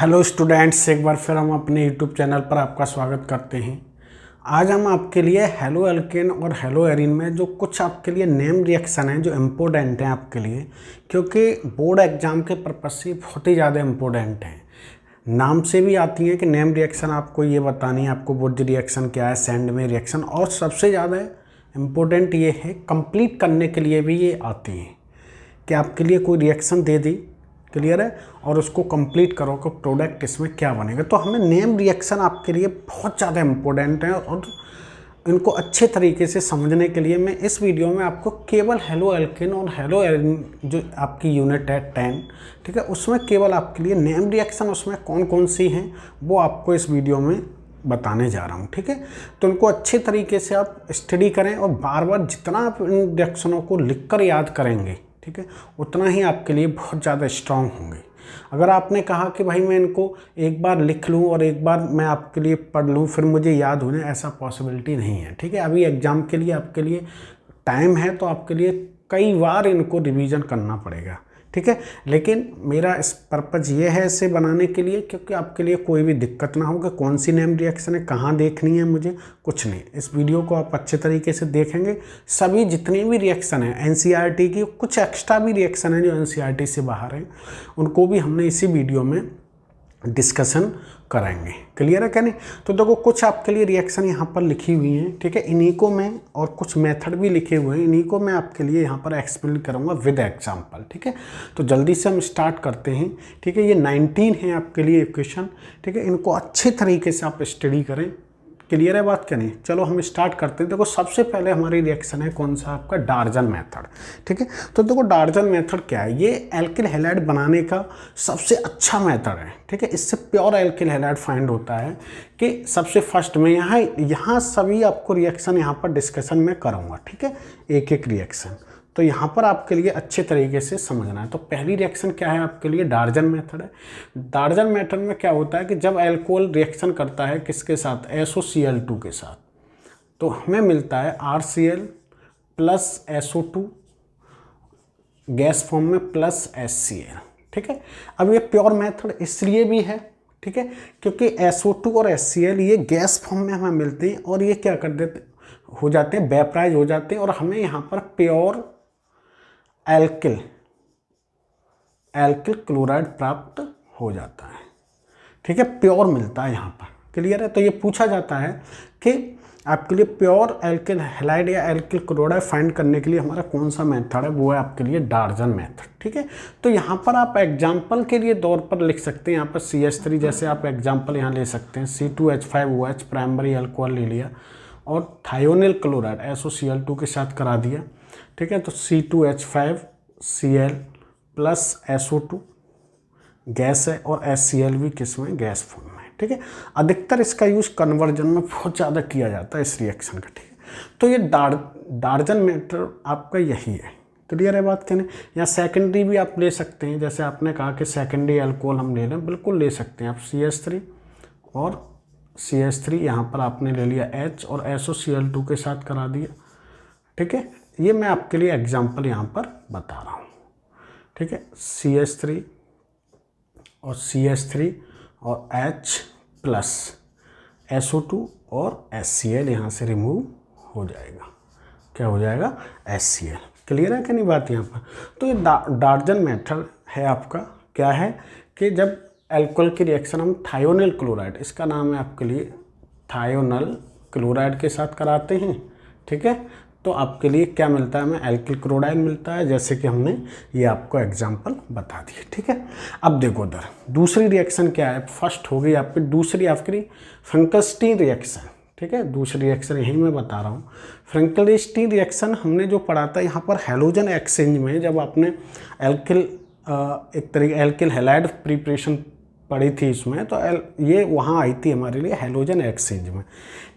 Hello students, एक बार फिर हम अपने यूट्यूब चैनल पर आपका स्वागत करते हैं। आज हम आपके लिए हेलो एल्केन और हेलो एरीन में जो कुछ आपके लिए नेम रिएक्शन हैं जो इम्पोर्टेंट हैं आपके लिए, क्योंकि बोर्ड एग्ज़ाम के पर्पज से बहुत ही ज़्यादा इम्पोर्टेंट हैं। नाम से भी आती है कि नेम रिएक्शन आपको ये बतानी है, आपको बुर्ज रिएक्शन क्या है, सैंड में रिएक्शन, और सबसे ज़्यादा इम्पोर्टेंट ये है कंप्लीट करने के लिए भी ये आती हैं कि आपके लिए कोई रिएक्शन दे दी, क्लियर है, और उसको कंप्लीट करो कि प्रोडक्ट इसमें क्या बनेगा। तो हमें नेम रिएक्शन आपके लिए बहुत ज़्यादा इम्पोर्टेंट है और इनको अच्छे तरीके से समझने के लिए मैं इस वीडियो में आपको केवल हेलो एल्केन और हेलो एरीन जो आपकी यूनिट है 10, ठीक है, उसमें केवल आपके लिए नेम रिएक्शन उसमें कौन कौन सी हैं वो आपको इस वीडियो में बताने जा रहा हूँ, ठीक है। तो इनको अच्छे तरीके से आप स्टडी करें और बार बार जितना आप इन रिएक्शनों को लिखकर याद करेंगे, ठीक है, उतना ही आपके लिए बहुत ज़्यादा स्ट्रांग होंगे। अगर आपने कहा कि भाई मैं इनको एक बार लिख लूँ और एक बार मैं आपके लिए पढ़ लूँ फिर मुझे याद होने, ऐसा पॉसिबिलिटी नहीं है, ठीक है। अभी एग्ज़ाम के लिए आपके लिए टाइम है तो आपके लिए कई बार इनको रिवीजन करना पड़ेगा, ठीक है। लेकिन मेरा इस पर्पज़ ये है इसे बनाने के लिए क्योंकि आपके लिए कोई भी दिक्कत ना हो कि कौन सी नेम रिएक्शन है, कहाँ देखनी है, मुझे कुछ नहीं। इस वीडियो को आप अच्छे तरीके से देखेंगे, सभी जितनी भी रिएक्शन है एनसीईआरटी की, कुछ एक्स्ट्रा भी रिएक्शन है जो एनसीईआरटी से बाहर हैं, उनको भी हमने इसी वीडियो में डिस्कशन कराएंगे, क्लियर है क्या नहीं। तो देखो कुछ आपके लिए रिएक्शन यहाँ पर लिखी हुई हैं, ठीक है, इन्हीं को मैं, और कुछ मेथड भी लिखे हुए हैं, इन्हीं को मैं आपके लिए यहाँ पर एक्सप्लेन करूँगा विद एग्जांपल, ठीक है। तो जल्दी से हम स्टार्ट करते हैं, ठीक है। ये 19 है आपके लिए इक्वेशन, ठीक है, इनको अच्छे तरीके से आप स्टडी करें, क्लियर है बात क्या नहीं। चलो हम स्टार्ट करते हैं। देखो सबसे पहले हमारी रिएक्शन है कौन सा, आपका डार्जन मेथड, ठीक है। तो देखो डार्जन मेथड क्या है, ये एल्किल हैलाइड बनाने का सबसे अच्छा मेथड है, ठीक है। इससे प्योर एल्किल हैलाइड फाइंड होता है कि सबसे फर्स्ट में यहाँ सभी आपको रिएक्शन यहाँ पर डिस्कशन में करूँगा, ठीक है, एक एक रिएक्शन। तो यहाँ पर आपके लिए अच्छे तरीके से समझना है। तो पहली रिएक्शन क्या है आपके लिए, डार्जन मेथड है। डार्जन मेथड में क्या होता है कि जब अल्कोहल रिएक्शन करता है किसके साथ, SOCl2 के साथ, तो हमें मिलता है RCl plus SO2 gas form में प्लस HCl, ठीक है। अब ये प्योर मेथड इसलिए भी है, ठीक है, क्योंकि SO2 और HCl ये गैस फॉर्म में हमें मिलते हैं और ये क्या कर देते हो जाते हैं, वेपराइज हो जाते हैं, और हमें यहाँ पर प्योर एल्किल क्लोराइड प्राप्त हो जाता है, ठीक है, प्योर मिलता है यहाँ पर, क्लियर है। तो ये पूछा जाता है कि आपके लिए प्योर एल्किल हैलाइड या एल्किल क्लोराइड फाइंड करने के लिए हमारा कौन सा मेथड है, वो है आपके लिए डार्जन मेथड, ठीक है। तो यहाँ पर आप एग्जाम्पल के लिए तौर पर लिख सकते हैं, यहाँ पर CH3 जैसे आप एग्जाम्पल यहाँ ले सकते हैं, C2H5OH प्राइमरी अल्कोहल ले लिया और थायोनिल क्लोराइड SOCl2 के साथ करा दिया, ठीक है। तो C2H5Cl प्लस SO2 गैस है और HCl भी किस में, गैस फॉर्म में, ठीक है। अधिकतर इसका यूज कन्वर्जन में बहुत ज़्यादा किया जाता है इस रिएक्शन का, ठीक है। तो ये डार्जन मेथड आपका यही है, क्लियर है बात कहने। या सेकेंडरी भी आप ले सकते हैं, जैसे आपने कहा कि सेकेंडरी अल्कोहल हम ले लें, बिल्कुल ले सकते हैं आप। CH3 और CH3 यहाँ पर आपने ले लिया H और SOCl2 के साथ करा दिया, ठीक है। ये मैं आपके लिए एग्जांपल यहाँ पर बता रहा हूँ, ठीक है। CH3 और CH3 और H प्लस SO2 और HCl यहाँ से रिमूव हो जाएगा, क्या हो जाएगा, HCl, क्लियर है कि नहीं बात यहाँ पर। तो ये डार्जन मेथड है आपका, क्या है कि जब अल्कोहल की रिएक्शन हम थायोनिल क्लोराइड, इसका नाम है आपके लिए थायोनल क्लोराइड के साथ कराते हैं, ठीक है, तो आपके लिए क्या मिलता है, हमें एल्किल क्लोराइड मिलता है, जैसे कि हमने ये आपको एग्जांपल बता दिए, ठीक है। अब देखो उधर दूसरी रिएक्शन क्या है, फर्स्ट हो गई आपकी, दूसरी आपकी फ्रैंकलस्टीन रिएक्शन, ठीक है। दूसरी रिएक्शन यही मैं बता रहा हूँ। फ्रैंकलस्टीन रिएक्शन हमने जो पढ़ा था यहाँ पर हैलोजन एक्सचेंज में, जब आपने एल्किल एक तरीके एल्किल हैलाइड प्रिपरेशन पढ़ी थी इसमें, तो ये वहाँ आई थी हमारे लिए हैलोजन एक्सचेंज में,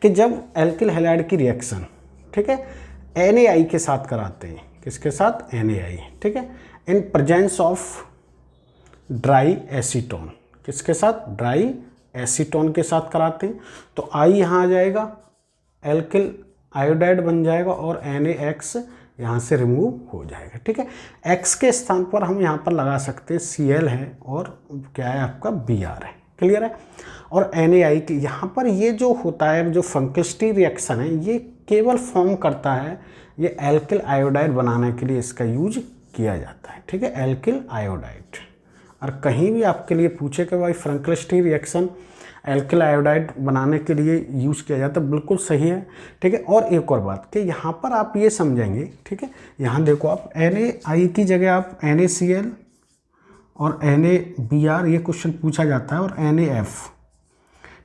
कि जब एल्किल हैलाइड की रिएक्शन, ठीक है, NaI के साथ कराते हैं, किसके साथ, NaI, ठीक है, in presence of dry acetone, किसके साथ, ड्राई एसीटोन के साथ कराते हैं। तो I यहाँ आ जाएगा, एल्किल आयोडाइड बन जाएगा और NaX यहाँ से रिमूव हो जाएगा। ठीक है, X के स्थान पर हम यहाँ पर लगा सकते हैं Cl है और क्या है आपका Br है। क्लियर है। और NaI की यहाँ पर ये जो होता है, जो फंक्लिसिटी रिएक्शन है, ये केवल फॉर्म करता है, ये एल्किल आयोडाइड बनाने के लिए इसका यूज किया जाता है। ठीक है, एल्किल आयोडाइड। और कहीं भी आपके लिए पूछे कि भाई फंक्लिसिटी रिएक्शन एल्किल आयोडाइड बनाने के लिए यूज़ किया जाता है, बिल्कुल सही है। ठीक है, और एक और बात कि यहाँ पर आप ये समझेंगे, ठीक है, यहाँ देखो आप NaI की जगह आप NaCl और NaBr ये क्वेश्चन पूछा जाता है, और NaF।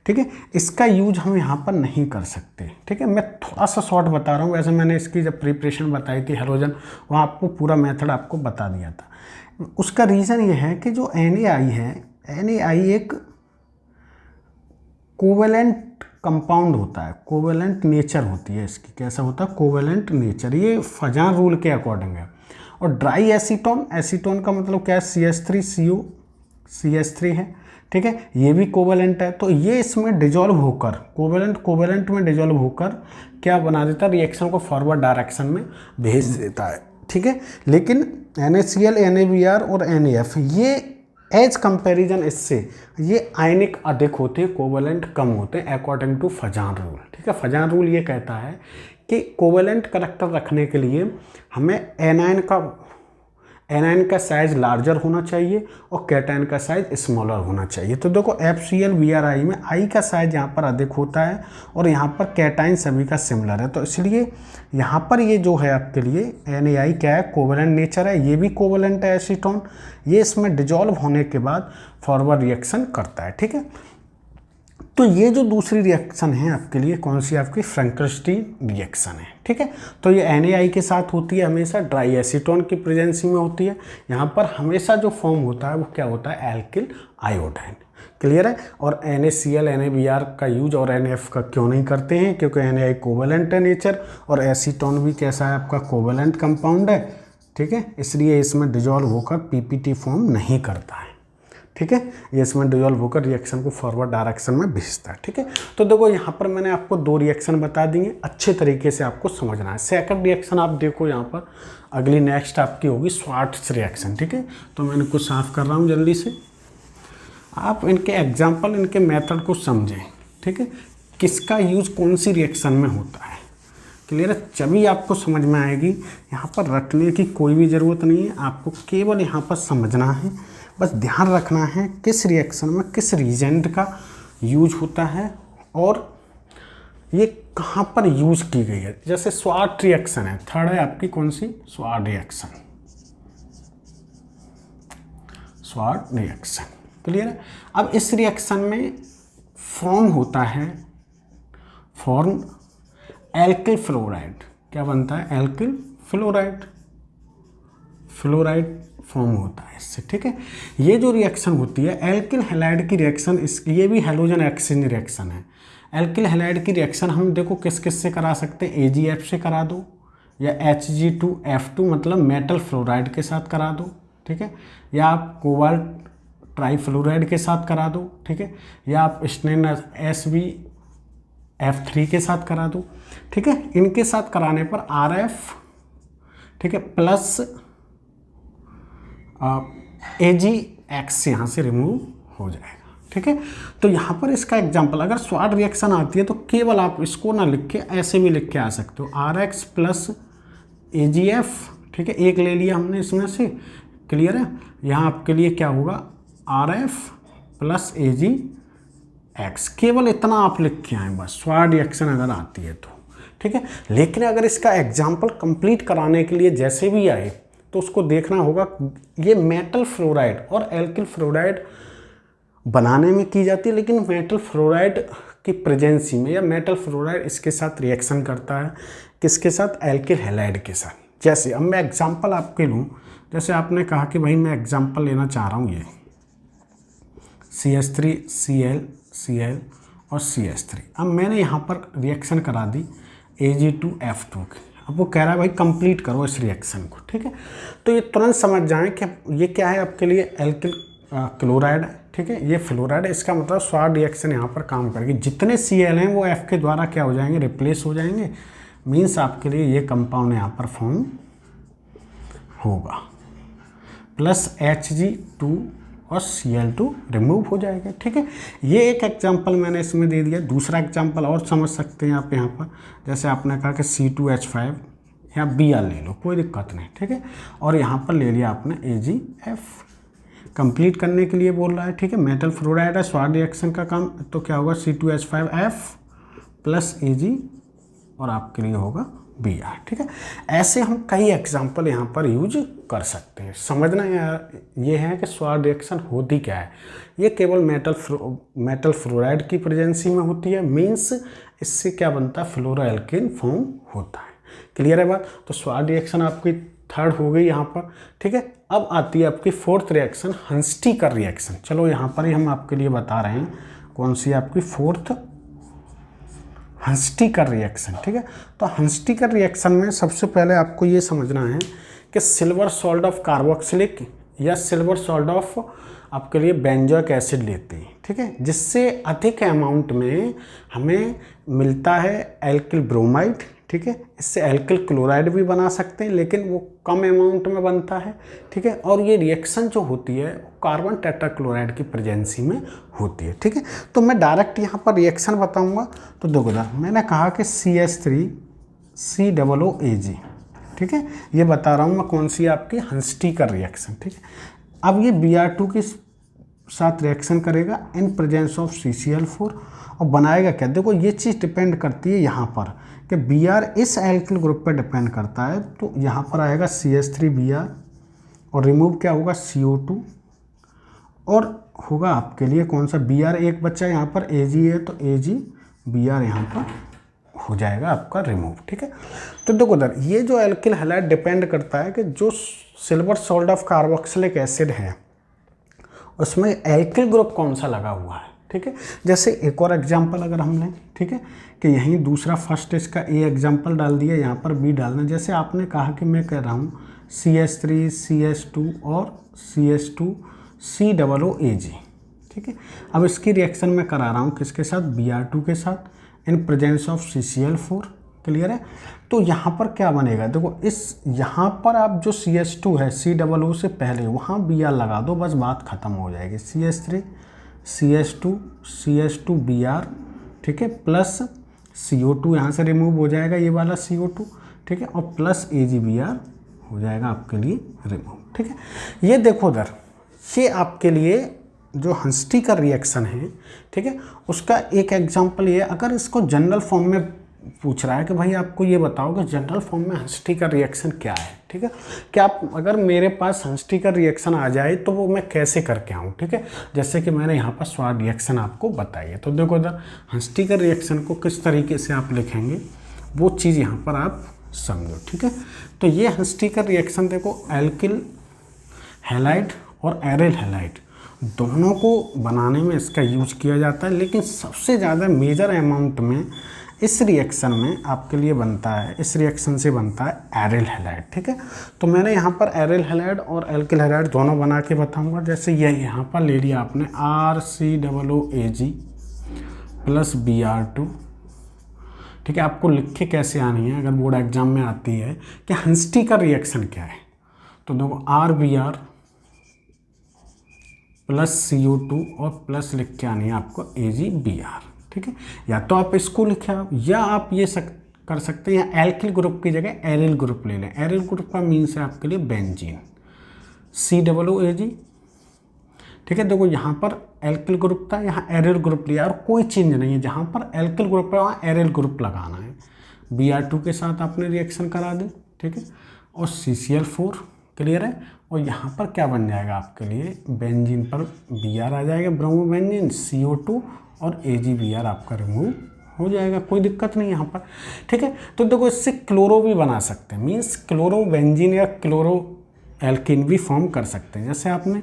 ठीक है, इसका यूज हम यहाँ पर नहीं कर सकते। ठीक है, मैं थोड़ा सा शॉर्ट बता रहा हूँ, वैसे मैंने इसकी जब प्रिपरेशन बताई थी हैलोजन, वहाँ आपको पूरा मेथड आपको बता दिया था। उसका रीज़न ये है कि जो NaI है, NaI एक कोवेलेंट कंपाउंड होता है, कोवेलेंट नेचर होती है इसकी। कैसा होता है? Covalent nature. ये फजान रूल के अकॉर्डिंग है। और ड्राई एसीटोन, एसीटोन का मतलब क्या है? CH3CO, CH3 है। ठीक है, ये भी कोवेलेंट है, तो ये इसमें डिजॉल्व होकर कोवेलेंट में डिजॉल्व होकर क्या बना देता है? रिएक्शन को फॉरवर्ड डायरेक्शन में भेज देता है। ठीक है, लेकिन NaCl, NaBr और NaF ये एज कंपैरिजन इससे ये आयनिक अधिक होते हैं, कोवेलेंट कम होते हैं, अकॉर्डिंग टू फजान रूल। ठीक है, फजान रूल ये कहता है कि कोवेलेंट करैक्टर रखने के लिए हमें एनायन का साइज लार्जर होना चाहिए और कैटायन का साइज स्मॉलर होना चाहिए। तो देखो FCl BrI में I का साइज यहाँ पर अधिक होता है और यहाँ पर कैटायन सभी का सिमिलर है, तो इसलिए यहाँ पर ये जो है आपके लिए NaI क्या है? कोवेलेंट नेचर है। ये भी कोवेलेंट है एसीटोन, ये इसमें डिजॉल्व होने के बाद फॉरवर्ड रिएक्शन करता है। ठीक है, तो ये जो दूसरी रिएक्शन है आपके लिए कौन सी? आपकी फ्रैंकलिसिटी रिएक्शन है। ठीक है, तो ये NaI के साथ होती है, हमेशा ड्राई एसीटोन की प्रेजेंसी में होती है। यहाँ पर हमेशा जो फॉर्म होता है वो क्या होता है? Alkyl iodine. क्लियर है। और NaCl, NaBr का यूज और NaF का क्यों नहीं करते हैं? क्योंकि NaI कोवेलेंट है नेचर और एसीटोन भी कैसा है आपका? कोवेलेंट कंपाउंड है। ठीक है, इसलिए इसमें डिजॉल्व होकर PPT फॉर्म नहीं करता है। ठीक है, ये इसमें डिजॉल्व होकर रिएक्शन को फॉरवर्ड डायरेक्शन में भेजता है। ठीक है, तो देखो यहाँ पर मैंने आपको 2 रिएक्शन बता दिए, अच्छे तरीके से आपको समझना है। सेकंड रिएक्शन आप देखो यहाँ पर, अगली नेक्स्ट आपकी होगी स्वार्ट्ज रिएक्शन। ठीक है, तो मैं इनको साफ कर रहा हूँ जल्दी से, आप इनके एग्जाम्पल, इनके मेथड को समझें। ठीक है, किसका यूज कौन सी रिएक्शन में होता है। क्लियर है, तभी आपको समझ में आएगी। यहाँ पर रटने की कोई भी ज़रूरत नहीं है, आपको केवल यहाँ पर समझना है, बस ध्यान रखना है किस रिएक्शन में किस रीजेंट का यूज होता है और ये कहाँ पर यूज की गई है। जैसे स्वार्ट रिएक्शन है, थर्ड है आपकी कौन सी? Swarts reaction. Swarts reaction. Clear है। अब इस रिएक्शन में फॉर्म होता है, फॉर्म एल्किल फ्लोराइड। क्या बनता है? Alkyl fluoride. फ्लोराइड फॉर्म होता है इससे। ठीक है, ये जो रिएक्शन होती है एल्किल हैलाइड की रिएक्शन, ये भी हैलोजन एक्सचेंज रिएक्शन है। एल्किल हैलाइड की रिएक्शन हम देखो किस किस से करा सकते हैं? AgF से करा दो, या Hg2F2 मतलब मेटल फ्लोराइड के साथ करा दो। ठीक है, या आप कोबाल्ट ट्राईफ्लोराइड के साथ करा दो। ठीक है, या आप स्टेनलेस SbF3 के साथ करा दो। ठीक है, इनके साथ कराने पर RF, ठीक है, प्लस AgX यहाँ से रिमूव हो जाएगा। ठीक है, तो यहाँ पर इसका एग्जांपल, अगर स्वार्ट रिएक्शन आती है तो केवल आप इसको ना लिख के ऐसे भी लिख के आ सकते हो, RX प्लस AgF। ठीक है, एक ले लिया हमने इसमें से। क्लियर है, यहाँ आपके लिए क्या होगा? RF plus AgX। केवल इतना आप लिख के आए बस, स्वार्ट रिएक्शन अगर आती है तो। ठीक है, लेकिन अगर इसका एग्जाम्पल कंप्लीट कराने के लिए जैसे भी आए तो उसको देखना होगा, ये मेटल फ्लोराइड और एल्किल फ्लोराइड बनाने में की जाती है, लेकिन मेटल फ्लोराइड की प्रेजेंसी में, या मेटल फ्लोराइड इसके साथ रिएक्शन करता है, किसके साथ? एल्किल हैलाइड के साथ। जैसे अब मैं एग्जांपल आपके लूँ, जैसे आपने कहा कि भाई मैं एग्जांपल लेना चाह रहा हूँ, ये CH3 Cl और CH3। अब मैंने यहाँ पर रिएक्शन करा दी Ag2F2 की। अब वो कह रहा है भाई कंप्लीट करो इस रिएक्शन को। ठीक है, तो ये तुरंत समझ जाएं कि ये क्या है आपके लिए? एल्किल क्लोराइड है। ठीक है, ये फ्लोराइड है, इसका मतलब स्वार्ट रिएक्शन यहाँ पर काम करेगी। जितने Cl हैं वो F के द्वारा क्या हो जाएंगे? रिप्लेस हो जाएंगे। मीन्स आपके लिए ये कंपाउंड यहाँ पर फॉर्म होगा, प्लस Hg2 और Cl2 रिमूव हो जाएगा। ठीक है, ये एक एग्जांपल मैंने इसमें दे दिया। दूसरा एग्जांपल और समझ सकते हैं आप यहाँ पर, जैसे आपने कहा कि C2H5 या Br ले लो, कोई दिक्कत नहीं। ठीक है, और यहाँ पर ले लिया आपने AgF, कंप्लीट करने के लिए बोल रहा है। ठीक है, मेटल फ्लोराइड है, स्वाड रिएक्शन का काम, तो क्या होगा C2H5F प्लस Ag और आपके लिए होगा Br। ठीक है, ऐसे हम कई एग्जाम्पल यहाँ पर यूज कर सकते हैं। समझना ये है कि स्वाड रिएक्शन होती क्या है। ये केवल मेटल फ्लोराइड की प्रेजेंसी में होती है, मीन्स इससे क्या बनता है, फ्लोरोएल्केन फॉर्म होता है। क्लियर है बात। तो स्वाड रिएक्शन आपकी थर्ड हो गई यहाँ पर। ठीक है, अब आती है आपकी फोर्थ रिएक्शन, हंस्टीकर रिएक्शन। चलो यहाँ पर ही हम आपके लिए बता रहे हैं कौन सी आपकी फोर्थ, हंस्टीकर रिएक्शन। ठीक है, तो हंस्टीकर रिएक्शन में सबसे पहले आपको ये समझना है कि सिल्वर सॉल्ट ऑफ कार्बोक्सिलिक या सिल्वर सॉल्ट ऑफ आपके लिए बेंजोइक एसिड लेते हैं। ठीक है, जिससे अधिक अमाउंट में हमें मिलता है एल्किल ब्रोमाइड। ठीक है, इससे एल्किल क्लोराइड भी बना सकते हैं, लेकिन वो कम अमाउंट में बनता है। ठीक है, और ये रिएक्शन जो होती है कार्बन टेट्राक्लोराइड की प्रेजेंसी में होती है। ठीक है, तो मैं डायरेक्ट यहाँ पर रिएक्शन बताऊँगा। तो देखो मैंने कहा कि CH3COOAg। ठीक है, ये बता रहा हूँ मैं कौन सी आपकी हंस्टीकर रिएक्शन। ठीक है, अब ये Br2 के साथ रिएक्शन करेगा इन प्रेजेंस ऑफ CCl4 और बनाएगा क्या। देखो ये चीज़ डिपेंड करती है यहाँ पर कि Br इस एल्किल ग्रुप पर डिपेंड करता है। तो यहाँ पर आएगा CH3Br और रिमूव क्या होगा CO2 और होगा आपके लिए कौन सा Br एक बच्चा यहाँ पर Ag है, तो AgBr यहाँ पर हो जाएगा आपका रिमूव। ठीक है, तो देखो उधर ये जो एल्किल हैलाइड डिपेंड करता है कि जो silver salt of carboxylic acid है उसमें एल्किल ग्रुप कौन सा लगा हुआ है। ठीक है, जैसे एक और एग्जांपल अगर हम लें, ठीक है, कि यहीं दूसरा फर्स्ट इसका ए एग्जांपल डाल दिया, यहाँ पर बी डालना। जैसे आपने कहा कि मैं कह रहा हूँ CH3 CH2 और CH2COOAg। ठीक है, अब इसकी रिएक्शन मैं करा रहा हूँ किसके साथ, Br2 के साथ in presence of CCl4। Clear है, तो यहाँ पर क्या बनेगा, देखो इस यहाँ पर आप जो CH2 है COO से पहले वहाँ Br लगा दो, बस बात खत्म हो जाएगी। CH3 CH2 CH2 Br, ठीक है, प्लस CO2 यहाँ से रिमूव हो जाएगा, ये वाला CO2। ठीक है, और प्लस AgBr हो जाएगा आपके लिए रिमूव। ठीक है, ये देखो उधर ये आपके लिए जो हंस्टीकर रिएक्शन है, ठीक है, उसका एक एग्जांपल ये, अगर इसको जनरल फॉर्म में पूछ रहा है कि भाई आपको ये बताओ कि जनरल फॉर्म में हंस्टीकर रिएक्शन क्या है। ठीक है, कि आप अगर मेरे पास हंस्टीकर रिएक्शन आ जाए तो वो मैं कैसे करके आऊँ। ठीक है, जैसे कि मैंने यहाँ पर स्वाड रिएक्शन आपको बताई है। तो देखो इधर हंस्टीकर रिएक्शन को किस तरीके से आप लिखेंगे वो चीज़ यहाँ पर आप समझो। ठीक है, तो ये हंस्टीकर रिएक्शन देखो एल्किल हैलाइड और एरिल हैलाइड दोनों को बनाने में इसका यूज किया जाता है, लेकिन सबसे ज़्यादा मेजर अमाउंट में इस रिएक्शन में आपके लिए बनता है, इस रिएक्शन से बनता है एरिल हैलाइड। ठीक है, तो मैंने यहाँ पर एरिल हैलाइड और एल्किल हैलाइड दोनों बना के बताऊँगा। जैसे ये यहाँ पर ले लिया आपने RCOOAg प्लस Br2। ठीक है, आपको लिख के कैसे आनी है अगर बोर्ड एग्जाम में आती है कि हंस्टीकर रिएक्शन क्या है, तो देखो RBr प्लस CO2 और प्लस लिख के आनी है आपको AgBr। ठीक है, या तो आप इसको लिखे या आप ये कर सकते हैं, या एल्किल ग्रुप की जगह एरिल ग्रुप ले लें। एरिल ग्रुप का मीन्स है आपके लिए बेंजीन, COOAg। ठीक है, देखो यहाँ पर एल्किल ग्रुप था, यहाँ एरिल ग्रुप लिया और कोई चेंज नहीं है, जहाँ पर एल्किल ग्रुप है वहाँ एरिल ग्रुप लगाना है। Br2 के साथ आपने रिएक्शन करा दी। ठीक है, और CCl4 क्लियर है, और यहाँ पर क्या बन जाएगा आपके लिए, बेंजीन पर Br आ जाएगा, ब्रोमो बेंजीन, CO2 और AgBr आपका रिमूव हो जाएगा, कोई दिक्कत नहीं यहाँ पर। ठीक है, तो देखो इससे क्लोरो भी बना सकते हैं, मीन्स क्लोरो बेंजीन या क्लोरो एल्किन भी फॉर्म कर सकते हैं। जैसे आपने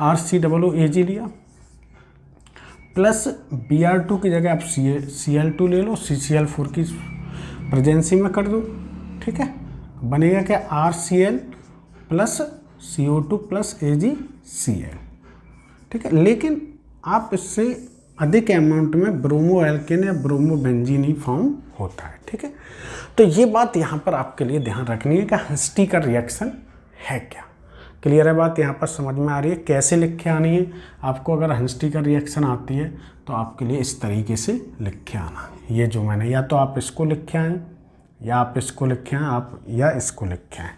RCOOAg लिया प्लस Br2 की जगह आप Cl2 ले लो, CCl4 की प्रेजेंसी में कर दो। ठीक है, बनेगा क्या, RCl plus CO2 plus AgCl। ठीक है, लेकिन आप इससे अधिक अमाउंट में ब्रोमो एल्केन या ब्रोमो बेंजीन ही फॉर्म होता है। ठीक है, तो ये बात यहाँ पर आपके लिए ध्यान रखनी है कि हंस्टीकर रिएक्शन है क्या। क्लियर है बात, यहाँ पर समझ में आ रही है कैसे लिख के आनी है आपको। अगर हंस्टीकर रिएक्शन आती है तो आपके लिए इस तरीके से लिख के आना है। ये जो मैंने, या तो आप इसको लिख के आएँ या आप इसको लिख के आएँ, आप या इसको लिख के आएँ।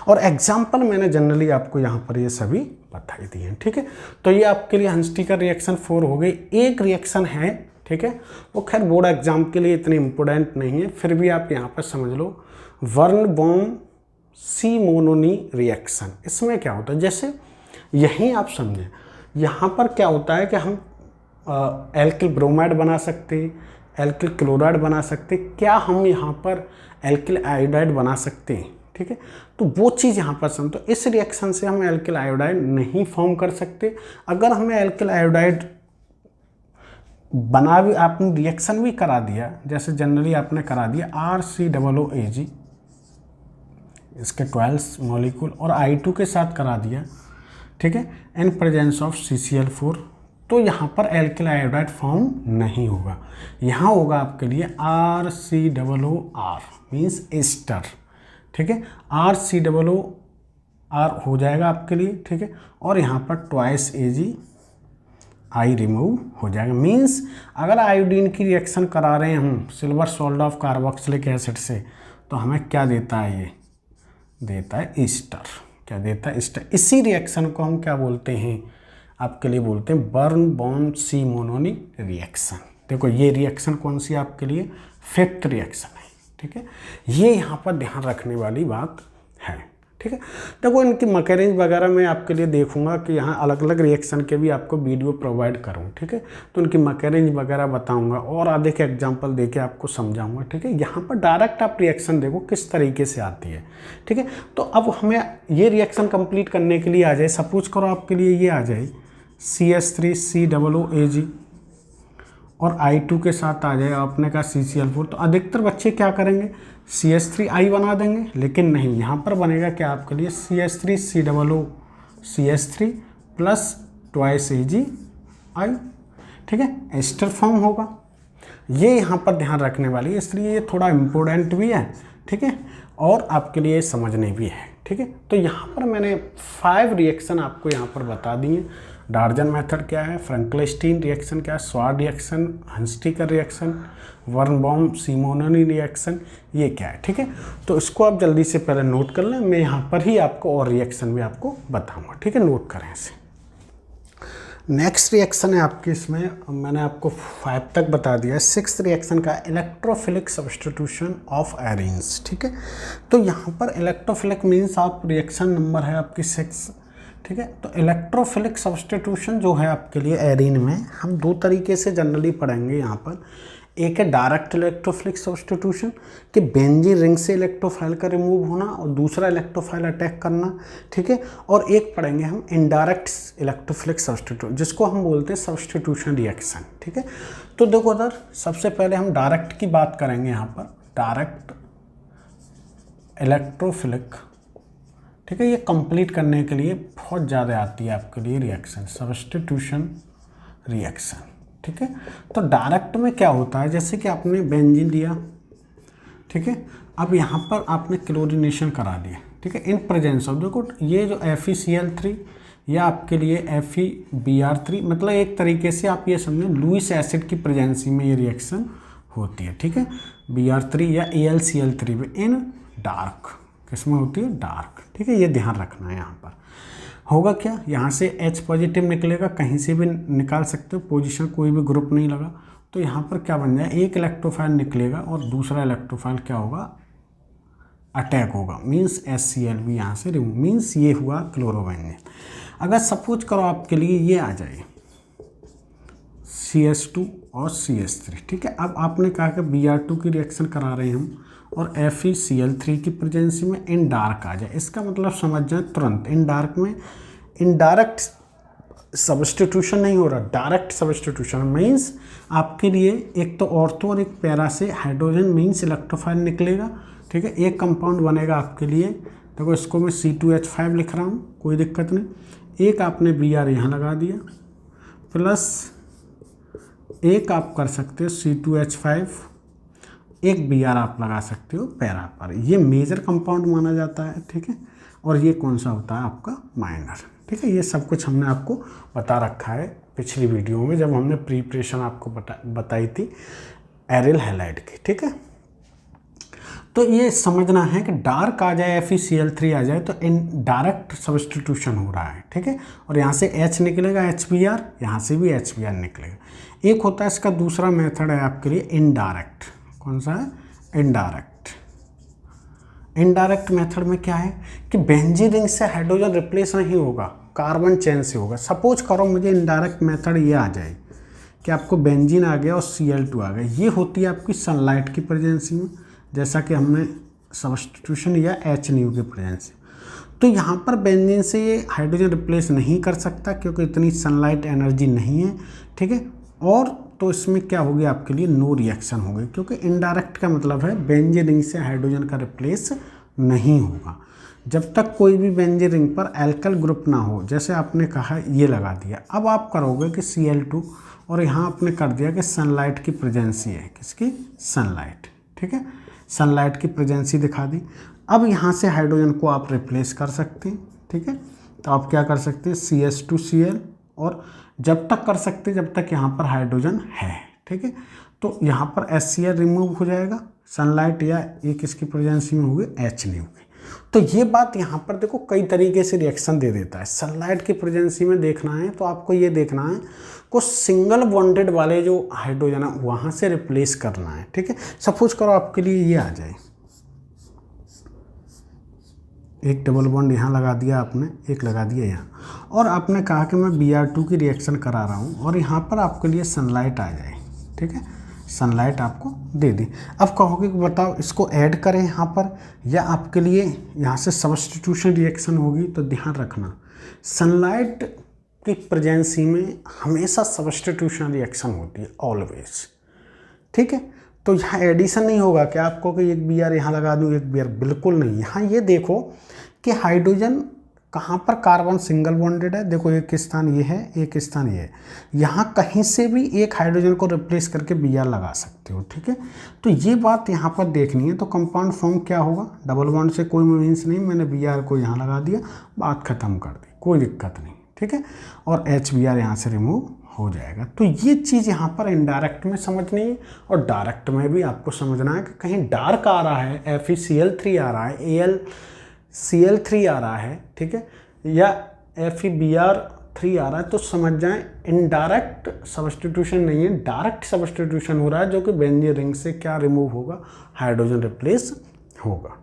और एग्जाम्पल मैंने जनरली आपको यहाँ पर ये सभी बता ही दिए हैं, ठीक है। तो ये आपके लिए हंस्टीकर रिएक्शन 4 हो गई। एक रिएक्शन है, ठीक है, वो खैर बोर्ड एग्जाम के लिए इतनी इम्पोर्टेंट नहीं है, फिर भी आप यहाँ पर समझ लो, वर्नबॉम सिमोनोनी रिएक्शन। इसमें क्या होता है, जैसे यहीं आप समझें, यहाँ पर क्या होता है कि हम एल्किल ब्रोमाइड बना सकते हैं, एल्किल क्लोराइड बना सकते हैं, क्या हम यहाँ पर एल्किल आयोडाइड बना सकते हैं, ठीक है। तो वो चीज़ यहाँ पर समझो, तो इस रिएक्शन से हम एल्किल आयोडाइड नहीं फॉर्म कर सकते। अगर हमें एल्किल आयोडाइड बना भी, आपने रिएक्शन भी करा दिया, जैसे जनरली आपने करा दिया RCOOAg, इसके 12 मॉलिक्यूल, और I2 के साथ करा दिया, ठीक है, इन प्रेजेंस ऑफ CCl4, तो यहाँ पर एल्किल आयोडाइड फॉर्म नहीं होगा। यहाँ होगा आपके लिए RCOOR मीन्स एस्टर, ठीक है, RCOOR हो जाएगा आपके लिए, ठीक है। और यहाँ पर ट्वाइस Ag आई रिमूव हो जाएगा। मीन्स अगर आयोडीन की रिएक्शन करा रहे हैं हम silver salt of carboxylic acid से, तो हमें क्या देता है, ये देता है ईस्टर। क्या देता है, ईस्टर। इसी रिएक्शन को हम क्या बोलते हैं, आपके लिए बोलते हैं बर्नबॉम सिमोनोनी रिएक्शन। देखो ये रिएक्शन कौन सी आपके लिए, 5th रिएक्शन है, ठीक है। ये यहाँ पर ध्यान रखने वाली बात है, ठीक है। देखो इनकी मैकेनिज्म वगैरह मैं आपके लिए देखूंगा कि यहाँ अलग अलग रिएक्शन के भी आपको वीडियो प्रोवाइड करूँ, ठीक है। तो उनकी मैकेनिज्म वगैरह बताऊंगा और आधे के एग्जांपल देके आपको समझाऊंगा, ठीक है। यहाँ पर डायरेक्ट आप रिएक्शन देखो किस तरीके से आती है, ठीक है। तो अब हमें ये रिएक्शन कंप्लीट करने के लिए आ जाए, सपोज करो आपके लिए ये आ जाए CH3COOAg और I2 के साथ आ जाए आपने कहा CCl4, तो अधिकतर बच्चे क्या करेंगे, CH3I बना देंगे, लेकिन नहीं, यहाँ पर बनेगा क्या आपके लिए CH3COOCH3 प्लस ट्वाइस AgI, ठीक है, एस्टर फॉर्म होगा। ये यहाँ पर ध्यान रखने वाली है, इसलिए ये थोड़ा इम्पोर्टेंट भी है, ठीक है, और आपके लिए समझने भी है, ठीक है। तो यहाँ पर मैंने 5 रिएक्शन आपको यहाँ पर बता दिए। डार्जन मेथड क्या है, फ्रैंकलिस्टीन रिएक्शन क्या है, स्वाड रिएक्शन, हंस्टीकर रिएक्शन, वर्नबॉम सिमोनोनी रिएक्शन, ये क्या है, ठीक है। तो इसको आप जल्दी से पहले नोट कर लें, मैं यहाँ पर ही आपको और रिएक्शन भी आपको बताऊँगा, ठीक है, नोट करें इसे। नेक्स्ट रिएक्शन है आपकी, इसमें मैंने आपको 5 तक बता दिया है। 6th रिएक्शन का इलेक्ट्रोफिलिक सब्स्टिट्यूशन ऑफ एरीन्स, ठीक है। तो यहाँ पर इलेक्ट्रोफिलिक मीन्स आप रिएक्शन नंबर है आपकी 6, ठीक है। तो इलेक्ट्रोफिलिक सब्स्टिट्यूशन जो है आपके लिए एरीन में, हम 2 तरीके से जनरली पढ़ेंगे यहाँ पर। एक है डायरेक्ट इलेक्ट्रोफिलिक सब्स्टिट्यूशन कि बेंजीन रिंग से इलेक्ट्रोफाइल का रिमूव होना और दूसरा इलेक्ट्रोफाइल अटैक करना, ठीक है। और एक पढ़ेंगे हम इनडायरेक्ट इलेक्ट्रोफिलिक सब्स्टिट्यूशन, जिसको हम बोलते हैं सब्स्टिट्यूशन रिएक्शन, ठीक है। तो देखो उधर सबसे पहले हम डायरेक्ट की बात करेंगे यहाँ पर, डायरेक्ट इलेक्ट्रोफिलिक, ठीक है। ये कंप्लीट करने के लिए बहुत ज़्यादा आती है आपके लिए रिएक्शन, सब्स्टिट्यूशन रिएक्शन, ठीक है। तो डायरेक्ट में क्या होता है, जैसे कि आपने बेंजीन लिया, ठीक है, अब यहाँ पर आपने क्लोरीनेशन करा दिया, ठीक है, इन प्रेजेंस ऑफ, देखो ये जो FeCl3 या आपके लिए FeBr3, मतलब एक तरीके से आप ये समझें लुईस एसिड की प्रेजेंसी में ये रिएक्शन होती है, ठीक है। Br3 या AlCl3 में इन डार्क, किसमें होती है, डार्क, ठीक है। ये ध्यान रखना है। यहाँ पर होगा क्या, यहाँ से H पॉजिटिव निकलेगा, कहीं से भी निकाल सकते हो, पोजीशन कोई भी ग्रुप नहीं लगा, तो यहाँ पर क्या बन जाए, एक इलेक्ट्रोफाइल निकलेगा और दूसरा इलेक्ट्रोफाइल क्या होगा, अटैक होगा, मीन्स HCl भी यहाँ से रिमूव, मीन्स ये हुआ क्लोरोबेंजीन। अगर सपोज करो आपके लिए ये आ जाए CH2 और CH3, ठीक है। अब आपने कहा कि Br2 की रिएक्शन करा रहे हैं हम और FeCl3 की प्रेजेंसी में इन डार्क आ जाए, इसका मतलब समझ जाए तुरंत, इन डार्क में इनडायरेक्ट सब्स्टिट्यूशन नहीं हो रहा, डायरेक्ट सब्स्टिट्यूशन मीन्स आपके लिए एक तो ऑर्थो और एक पैरा से हाइड्रोजन मीन्स इलेक्ट्रोफाइल निकलेगा, ठीक है। एक कंपाउंड बनेगा आपके लिए, देखो इसको मैं C2H5 लिख रहा हूँ, कोई दिक्कत नहीं। एक आपने Br यहाँ लगा दिया, प्लस एक आप कर सकते हो C2H5 एक Br आप लगा सकते हो पैरा पर। ये मेजर कंपाउंड माना जाता है, ठीक है। और ये कौन सा होता है आपका माइनर, ठीक है। ये सब कुछ हमने आपको बता रखा है पिछली वीडियो में जब हमने प्रिपरेशन आपको बताई थी एरिल हैलाइड की, ठीक है। तो ये समझना है कि डार्क आ जाए FeCl3 आ जाए तो इन डायरेक्ट सब्स्टिट्यूशन हो रहा है, ठीक है। और यहाँ से H निकलेगा HBr, यहाँ से भी HBr निकलेगा। एक होता है इसका दूसरा मेथड है आपके लिए इनडायरेक्ट। कौन सा है? इनडायरेक्ट। इनडायरेक्ट मेथड में क्या है कि बेंजीन रिंग से हाइड्रोजन रिप्लेस नहीं होगा, कार्बन चेन से होगा। सपोज करो मुझे इनडायरेक्ट मेथड ये आ जाए कि आपको बेंजीन आ गया और Cl2 आ गया। ये होती है आपकी सनलाइट की प्रेजेंसी में, जैसा कि हमने सब्स्टिट्यूशन या HNu की प्रेजेंसी। तो यहाँ पर बेंजीन से ये हाइड्रोजन रिप्लेस नहीं कर सकता क्योंकि इतनी सनलाइट एनर्जी नहीं है, ठीक है। और तो इसमें क्या होगी आपके लिए नो रिएक्शन होगी, क्योंकि इनडायरेक्ट का मतलब है बेंजीन रिंग से हाइड्रोजन का रिप्लेस नहीं होगा। जब तक कोई भी बेंजीन रिंग पर एल्काइल ग्रुप ना हो, जैसे आपने कहा ये लगा दिया, अब आप करोगे कि Cl2 और यहाँ आपने कर दिया कि सनलाइट की प्रेजेंसी है, किसकी? सनलाइट, ठीक है। सनलाइट की प्रेजेंसी दिखा दी। अब यहाँ से हाइड्रोजन को आप रिप्लेस कर सकते हैं, ठीक है। तो आप क्या कर सकते हैं CH2Cl, और जब तक कर सकते हैं जब तक यहाँ पर हाइड्रोजन है, ठीक है। तो यहाँ पर HCl रिमूव हो जाएगा सनलाइट या एक इसकी प्रेजेंसी में होगी HNu की। तो ये बात यहाँ पर देखो कई तरीके से रिएक्शन दे देता है। सनलाइट की प्रेजेंसी में देखना है तो आपको ये देखना है को सिंगल बॉन्डेड वाले जो हाइड्रोजन है वहाँ से रिप्लेस करना है, ठीक है। सपोज करो आपके लिए ये आ जाए, एक डबल बॉन्ड यहाँ लगा दिया आपने, एक लगा दिया यहाँ, और आपने कहा कि मैं Br2 की रिएक्शन करा रहा हूँ और यहाँ पर आपके लिए सनलाइट आ जाए, ठीक है। सनलाइट आपको दे दी। अब कहोगे कि बताओ इसको ऐड करें यहाँ पर या आपके लिए यहाँ से सब्स्टिट्यूशन रिएक्शन होगी। तो ध्यान रखना सनलाइट की प्रेजेंसी में हमेशा सब्स्टिट्यूशन रिएक्शन होती है ऑलवेज, ठीक है। तो यहाँ एडिशन नहीं होगा कि आपको कि एक Br यहाँ लगा दूँ एक Br, बिल्कुल नहीं। यहाँ ये देखो कि हाइड्रोजन कहाँ पर कार्बन सिंगल बॉन्डेड है, देखो एक स्थान ये है, एक स्थान ये है। यहाँ कहीं से भी एक हाइड्रोजन को रिप्लेस करके Br लगा सकते हो, ठीक है। तो ये बात यहाँ पर देखनी है। तो कंपाउंड फॉर्म क्या होगा? डबल बॉन्ड से कोई मीन्स नहीं, मैंने Br को यहाँ लगा दिया, बात खत्म कर दी, कोई दिक्कत नहीं, ठीक है। और HBr यहाँ से रिमूव हो जाएगा। तो ये चीज़ यहाँ पर इनडायरेक्ट में समझनी है और डायरेक्ट में भी आपको समझना है कि कहीं डार्क आ रहा है, FeCl3 आ रहा है, AlCl3 आ रहा है, ठीक है, या FeBr3 आ रहा है, तो समझ जाएं इनडायरेक्ट सब्स्टिट्यूशन नहीं है, डायरेक्ट सब्स्टिट्यूशन हो रहा है, जो कि बेंजीन रिंग से क्या रिमूव होगा? हाइड्रोजन रिप्लेस होगा।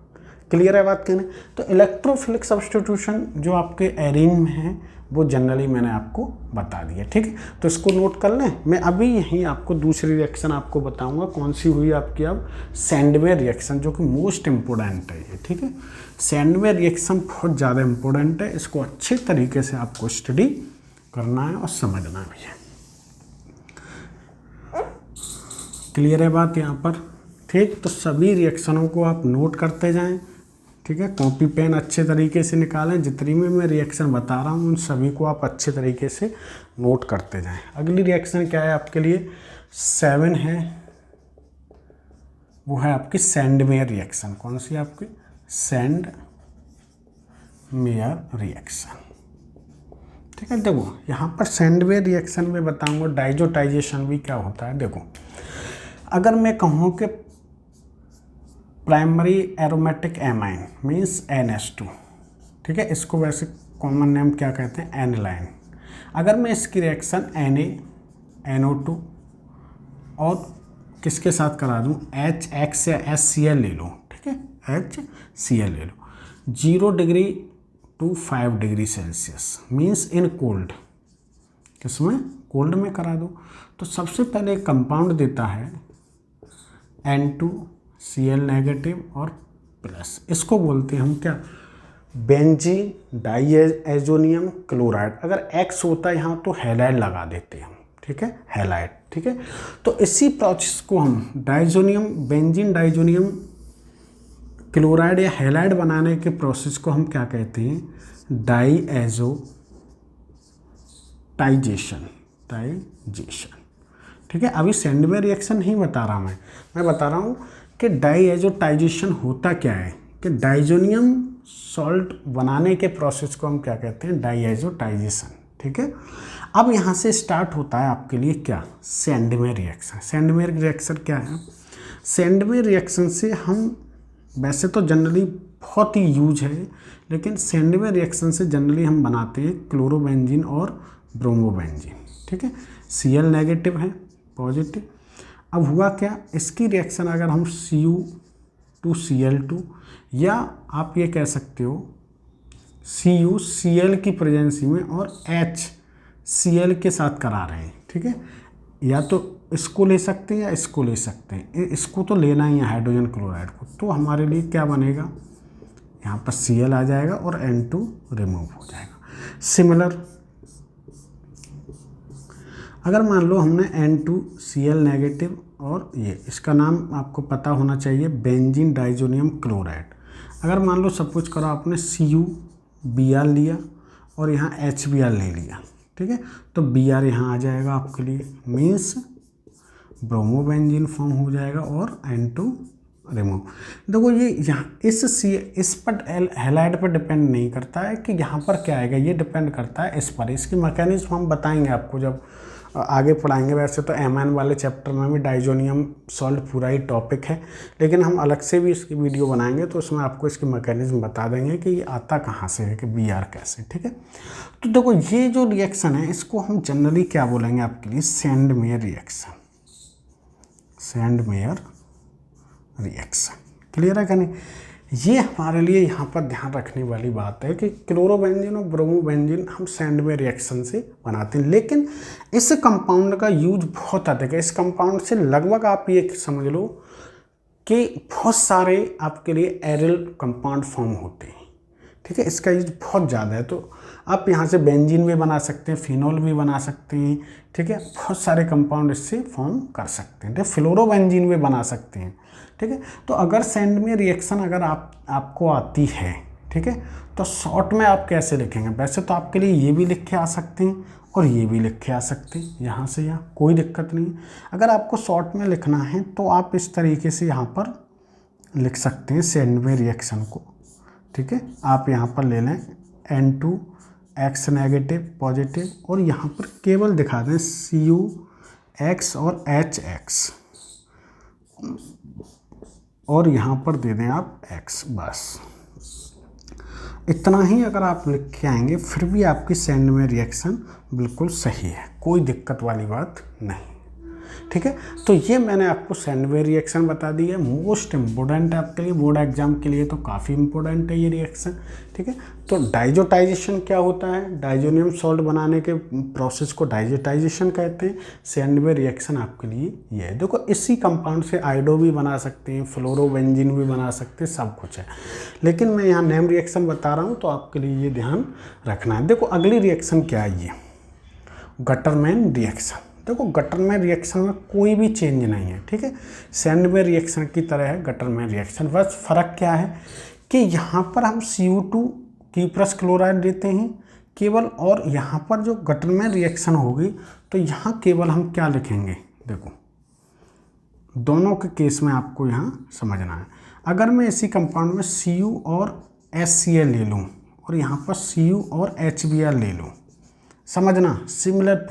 क्लियर है बात कहने? तो इलेक्ट्रोफिलिक सब्स्टिट्यूशन जो आपके एरीन में है वो जनरली मैंने आपको बता दिया, ठीक है। तो इसको नोट कर लें। मैं अभी यहीं आपको दूसरी रिएक्शन आपको बताऊंगा कौन सी हुई आपकी अब सैंडवेयर रिएक्शन, जो कि मोस्ट इम्पोर्टेंट है ये, ठीक है। सैंडवेयर रिएक्शन बहुत ज़्यादा इम्पोर्टेंट है, इसको अच्छे तरीके से आपको स्टडी करना है और समझना भी है। क्लियर है बात यहाँ पर? ठीक, तो सभी रिएक्शनों को आप नोट करते जाएं, ठीक है। कॉपी पेन अच्छे तरीके से निकालें, जितनी भी मैं रिएक्शन बता रहा हूँ उन सभी को आप अच्छे तरीके से नोट करते जाएं। अगली रिएक्शन क्या है आपके लिए? 7 है, वो है आपकी सैंडमेयर रिएक्शन। कौन सी आपकी? सैंडमेयर रिएक्शन, ठीक है। देखो यहाँ पर सैंडमेयर रिएक्शन में बताऊँगा डाइजोटाइजेशन भी क्या होता है। देखो अगर मैं कहूँ कि primary aromatic amine means NH2, ठीक है, इसको वैसे कॉमन नेम क्या कहते हैं? एनिलाइन। अगर मैं इसकी रिएक्शन NaNO2 और किसके साथ करा दूँ? HX या HCl ले लो, ठीक है, HCl ले लो। 0 degree to 5 degree Celsius means in cold, किसमें? कोल्ड में करा दो। तो सबसे पहले एक कंपाउंड देता है N2Cl नेगेटिव और प्लस, इसको बोलते हैं हम क्या? Benzene diazonium chloride. अगर X होता है यहाँ तो हैलाइड लगा देते हैं हम, ठीक है, हैलाइड, ठीक है। तो इसी प्रोसेस को हम डाइजोनियम बेंजीन डाइजोनियम क्लोराइड या हैलाइड बनाने के प्रोसेस को हम क्या कहते हैं? डाइजेशन, ठीक है। अभी सैंडवेयर रिएक्शन नहीं बता रहा मैं बता रहा हूँ कि डाईएजोटाइजेशन होता क्या है, कि डाइजोनियम सॉल्ट बनाने के प्रोसेस को हम क्या कहते हैं, डाईएजोटाइजेशन। ठीक है, अब यहाँ से स्टार्ट होता है आपके लिए क्या, सैंडमेयर रिएक्शन। सैंडमेयर रिएक्शन क्या है, सैंडमेयर रिएक्शन से हम वैसे तो जनरली बहुत ही यूज है, लेकिन सैंडमेयर रिएक्शन से जनरली हम बनाते हैं क्लोरोबेंजीन और ब्रोमोबेंजीन। ठीक है, Cl नेगेटिव है, पॉजिटिव। अब हुआ क्या, इसकी रिएक्शन अगर हम Cu2Cl2 या आप ये कह सकते हो CuCl की प्रेजेंसी में और HCl के साथ करा रहे हैं। ठीक है, या तो इसको ले सकते हैं या इसको ले सकते हैं, इसको तो लेना ही है हाइड्रोजन क्लोराइड को, तो हमारे लिए क्या बनेगा, यहाँ पर Cl आ जाएगा और N2 रिमूव हो जाएगा। सिमिलर अगर मान लो हमने N2Cl नेगेटिव और ये इसका नाम आपको पता होना चाहिए बेंजीन डाइजोनियम क्लोराइड। अगर मान लो सपोज करो आपने CuBr लिया और यहाँ HBr ले लिया, ठीक है, तो Br यहाँ आ जाएगा आपके लिए, मीन्स ब्रोमोबेंजीन फॉर्म हो जाएगा और N2 रिमूव। देखो ये यहाँ इस पर हैलाइड पर डिपेंड नहीं करता है कि यहाँ पर क्या आएगा, ये डिपेंड करता है इस पर। इसकी मैकेनिज्म हम बताएंगे आपको जब आगे पढ़ाएंगे। वैसे तो Mn वाले चैप्टर में भी डाइजोनियम सॉल्ट पूरा ही टॉपिक है, लेकिन हम अलग से भी इसकी वीडियो बनाएंगे तो उसमें आपको इसकी मैकेनिज्म बता देंगे कि ये आता कहाँ से है, कि Br कैसे। ठीक है, तो देखो ये जो रिएक्शन है इसको हम जनरली क्या बोलेंगे आपके लिए, Sandmeyer reaction. Sandmeyer reaction clear है कि नहीं। ये हमारे लिए यहाँ पर ध्यान रखने वाली बात है कि क्लोरोबेंजीन और ब्रोमोबेंजीन हम सैंडमेयर रिएक्शन से बनाते हैं, लेकिन इस कंपाउंड का यूज बहुत अधिक है। इस कंपाउंड से लगभग आप ये समझ लो कि बहुत सारे आपके लिए एरिल कंपाउंड फॉर्म होते हैं। ठीक है, इसका यूज बहुत ज़्यादा है, तो आप यहाँ से बेंजीन भी बना सकते हैं, फिनोल भी बना सकते हैं। ठीक है, बहुत सारे कंपाउंड इससे फॉर्म कर सकते हैं, फ्लोरोबेंजीन भी बना सकते हैं। ठीक है, तो अगर सैंडमेयर रिएक्शन अगर आपको आती है, ठीक है, तो शॉर्ट में आप कैसे लिखेंगे, वैसे तो आपके लिए ये भी लिख के आ सकते हैं और ये भी लिख के आ सकते हैं, यहाँ से यहाँ कोई दिक्कत नहीं है। अगर आपको शॉर्ट में लिखना है तो आप इस तरीके से यहाँ पर लिख सकते हैं सैंडमेयर रिएक्शन को। ठीक है, आप यहाँ पर ले लें N2X नेगेटिव पॉजिटिव और यहाँ पर केवल दिखा दें CuX और HX और यहाँ पर दे दें आप X, बस इतना ही अगर आप लिख के आएंगे फिर भी आपकी सैंडमेयर रिएक्शन बिल्कुल सही है, कोई दिक्कत वाली बात नहीं। ठीक है, तो ये मैंने आपको सैंडमेयर रिएक्शन बता दी है, मोस्ट इम्पोर्टेंट है आपके लिए, बोर्ड एग्जाम के लिए तो काफ़ी इंपॉर्टेंट है ये रिएक्शन। ठीक है, तो डाइजोटाइजेशन क्या होता है, डाइजोनियम सॉल्ट बनाने के प्रोसेस को डाइजोटाइजेशन कहते हैं। सैंडमेयर रिएक्शन आपके लिए ये है। देखो इसी कंपाउंड से आयोडो भी बना सकते हैं, फ्लोरोबेंजीन भी बना सकते हैं, सब कुछ है, लेकिन मैं यहाँ नेम रिएक्शन बता रहा हूँ तो आपके लिए ये ध्यान रखना है। देखो अगली रिएक्शन क्या है, ये गटरमैन रिएक्शन। देखो गटरमैन रिएक्शन में कोई भी चेंज नहीं है। ठीक है, सैंडमेयर रिएक्शन की तरह है गटरमैन रिएक्शन, बस फ़र्क क्या है कि यहाँ पर हम Cu2 कीप्रस क्लोराइड देते हैं केवल, और यहाँ पर जो गटरमैन रिएक्शन होगी तो यहाँ केवल हम क्या लिखेंगे, देखो दोनों के केस में आपको यहाँ समझना है। अगर मैं इसी कंपाउंड में Cu और HCl ले लूँ और यहाँ पर Cu और HBr ले लूँ, समझना सिमिलर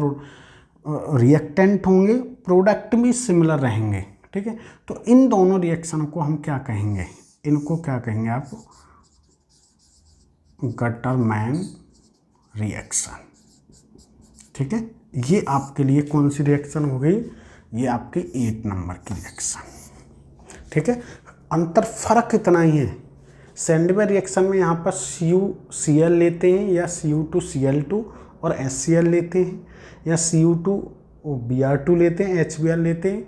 रिएक्टेंट होंगे, प्रोडक्ट भी सिमिलर रहेंगे। ठीक है, तो इन दोनों रिएक्शन को हम क्या कहेंगे, इनको क्या कहेंगे आप, गटरमैन रिएक्शन। ठीक है, ये आपके लिए कौन सी रिएक्शन हो गई, ये आपके 8 नंबर की रिएक्शन। ठीक है, अंतर फर्क इतना ही है, सैंडमेयर रिएक्शन में यहाँ पर CuCl लेते हैं या Cu2Cl2 और HCl लेते हैं, या Cu2 Br2 लेते हैं, HBr लेते हैं,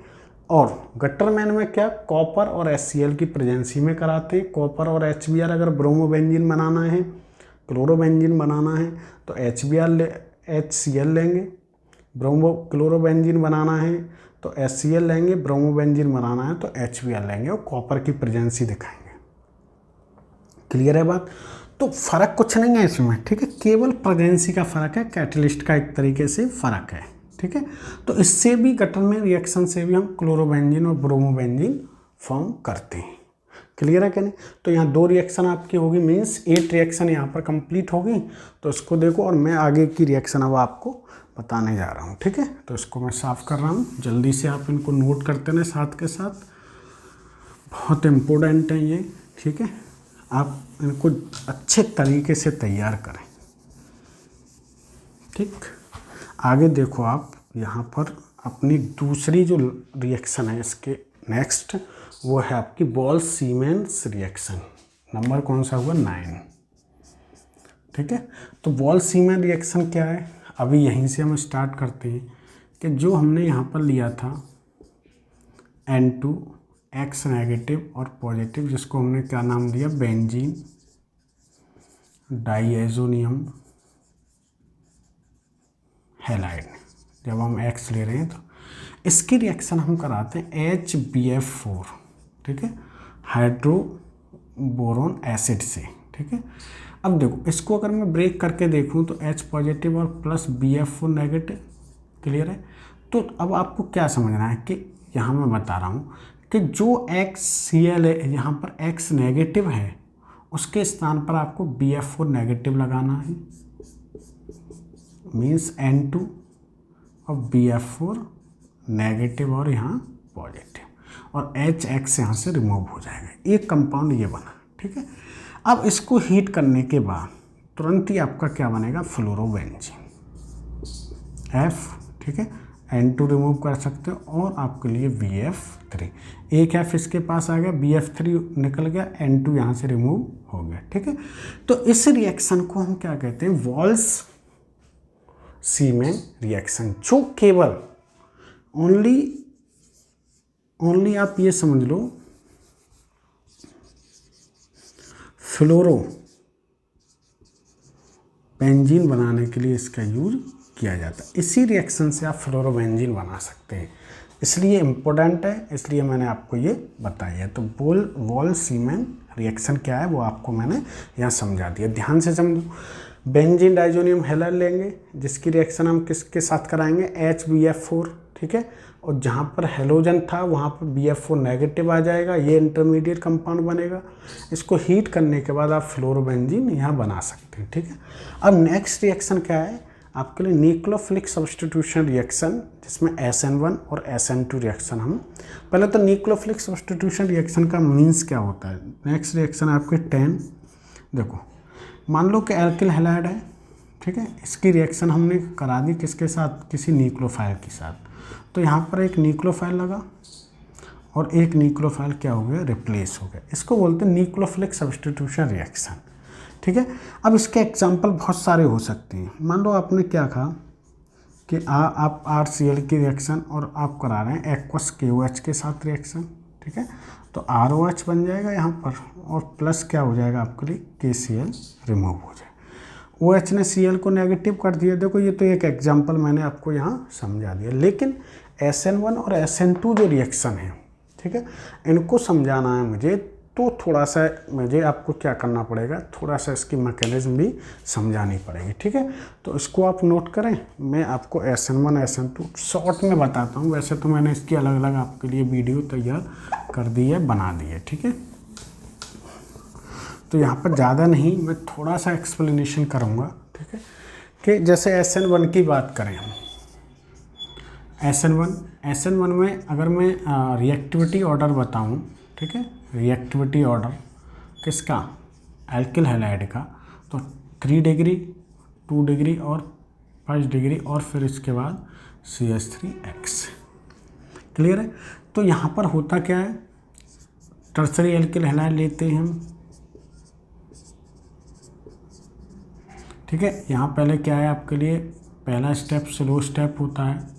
और गटरमैन में क्या कॉपर और HCl की प्रेजेंसी में कराते हैं। कॉपर और HBr अगर ब्रोमोबेंजीन बनाना है, क्लोरोबेंजीन बनाना है तो HCl लेंगे, क्लोरोबेंजीन बनाना है तो HCl लेंगे, ब्रोमोबेंजीन बनाना है तो HBr लेंगे और कॉपर की प्रेजेंसी दिखाएंगे। क्लियर है बात, तो फ़र्क कुछ नहीं है इसमें। ठीक है, केवल प्रेजेंसी का फ़र्क है, कैटलिस्ट का एक तरीके से फ़र्क है। ठीक है, तो इससे भी गटरमैन रिएक्शन से भी हम क्लोरोबेंजीन और ब्रोमोबेंजीन फॉर्म करते हैं। क्लियर है कि नहीं? तो यहाँ 2 रिएक्शन आपकी होगी, मीन्स 8 रिएक्शन यहाँ पर कंप्लीट होगी। तो इसको देखो और मैं आगे की रिएक्शन अब आपको बताने जा रहा हूँ। ठीक है, तो इसको मैं साफ़ कर रहा हूँ, जल्दी से आप इनको नोट करते रहें साथ के साथ, बहुत इम्पोर्टेंट है ये। ठीक है, आप इनको अच्छे तरीके से तैयार करें। ठीक, आगे देखो आप यहाँ पर अपनी दूसरी जो रिएक्शन है इसके नेक्स्ट, वो है आपकी वॉल्स-सीमेंस रिएक्शन। नंबर कौन सा हुआ? 9। ठीक है, तो वॉल्स-सीमेंस रिएक्शन क्या है, अभी यहीं से हम स्टार्ट करते हैं कि जो हमने यहाँ पर लिया था N2 X नेगेटिव और पॉजिटिव, जिसको हमने क्या नाम दिया? Benzene diazonium halide. जब हम X ले रहे हैं तो इसकी रिएक्शन हम कराते हैं HBF4, ठीक है, हाइड्रोबोरोन एसिड से। ठीक है, अब देखो इसको अगर मैं ब्रेक करके देखूं तो H पॉजिटिव और प्लस BF4 नेगेटिव। क्लियर है? तो अब आपको क्या समझना है कि यहाँ मैं बता रहा हूँ कि जो XCl है, यहाँ पर X नेगेटिव है, उसके स्थान पर आपको BF4 नेगेटिव लगाना है, मीन्स N2 और BF4 नेगेटिव और यहाँ पॉजिटिव, और HX यहाँ से रिमूव हो जाएगा। एक कंपाउंड ये बना। ठीक है, अब इसको हीट करने के बाद तुरंत ही आपका क्या बनेगा? Fluorobenzene F। ठीक है, N2 रिमूव कर सकते हो और आपके लिए BF3, एक F इसके पास आ गया, BF3 निकल गया, N2 यहाँ से रिमूव हो गया। ठीक है, तो इस रिएक्शन को हम क्या कहते हैं? वॉल्स-सीमेन रिएक्शन, जो केवल ओनली आप ये समझ लो फ्लोरोबेंजीन बनाने के लिए इसका यूज किया जाता है। इसी रिएक्शन से आप फ्लोरोबेंजीन बना सकते हैं, इसलिए इम्पोर्टेंट है, इसलिए मैंने आपको ये बताया है। तो वॉल्स-सीमेन रिएक्शन क्या है वो आपको मैंने यहाँ समझा दिया, ध्यान से समझो। बेंजीन डाइज़ोनियम हैलाइड लेंगे, जिसकी रिएक्शन हम किसके साथ कराएंगे? HBF4। ठीक है, और जहाँ पर हेलोजन था वहाँ पर BF4 नेगेटिव आ जाएगा, ये इंटरमीडिएट कंपाउंड बनेगा। इसको हीट करने के बाद आप फ्लोरोबेंजीन यहाँ बना सकते हैं। ठीक है, अब नेक्स्ट रिएक्शन क्या है आपके लिए? न्यूक्लियोफिलिक सब्स्टिट्यूशन रिएक्शन, जिसमें SN1 और SN2 रिएक्शन। हम पहले तो न्यूक्लियोफिलिक सब्स्टिट्यूशन रिएक्शन का मीन्स क्या होता है। नेक्स्ट रिएक्शन आपके 10। देखो मान लो कि एल्किल हैलाइड है, ठीक है, इसकी रिएक्शन हमने करा दी किसके साथ? किसी न्यूक्लियोफाइल के साथ। तो यहाँ पर एक न्यूक्लियोफाइल लगा और एक न्यूक्लियोफाइल क्या हो गया? रिप्लेस हो गया। इसको बोलते हैं न्यूक्लियोफिलिक सब्स्टिट्यूशन रिएक्शन। ठीक है, अब इसके एग्जांपल बहुत सारे हो सकते हैं। मान लो आपने क्या कहा कि आप RCl की रिएक्शन और आप करा रहे हैं एक्वस KOH के साथ रिएक्शन। ठीक है, तो ROH बन जाएगा यहाँ पर, और प्लस क्या हो जाएगा आपके लिए? KCl रिमूव हो जाएगा। OH ने Cl को नेगेटिव कर दिया। देखो ये तो एक एग्जांपल मैंने आपको यहाँ समझा दिया, लेकिन SN1 और SN2 जो रिएक्शन है, ठीक है, इनको समझाना है मुझे, तो थोड़ा सा मुझे आपको क्या करना पड़ेगा? थोड़ा सा इसकी मैकेनिज्म भी समझानी पड़ेगी। ठीक है, तो इसको आप नोट करें, मैं आपको SN1 SN2 शॉर्ट में बताता हूँ। वैसे तो मैंने इसकी अलग अलग आपके लिए वीडियो तैयार कर दी है, बना दी है। ठीक है, तो यहाँ पर ज़्यादा नहीं, मैं थोड़ा सा एक्सप्लेनेशन करूँगा। ठीक है, कि जैसे SN1 की बात करें हम, SN1 में अगर मैं रिएक्टिविटी ऑर्डर बताऊँ, ठीक है, रिएक्टिविटी ऑर्डर किसका? एल्किल हैलाइड का, तो 3 डिग्री, 2 डिग्री और 5 डिग्री, और फिर इसके बाद CH3X। क्लियर है? तो यहाँ पर होता क्या है? टर्सरी एल्किल हैलाइड लेते हैं हम। ठीक है, यहाँ पहले क्या है आपके लिए? पहला स्टेप स्लो स्टेप होता है।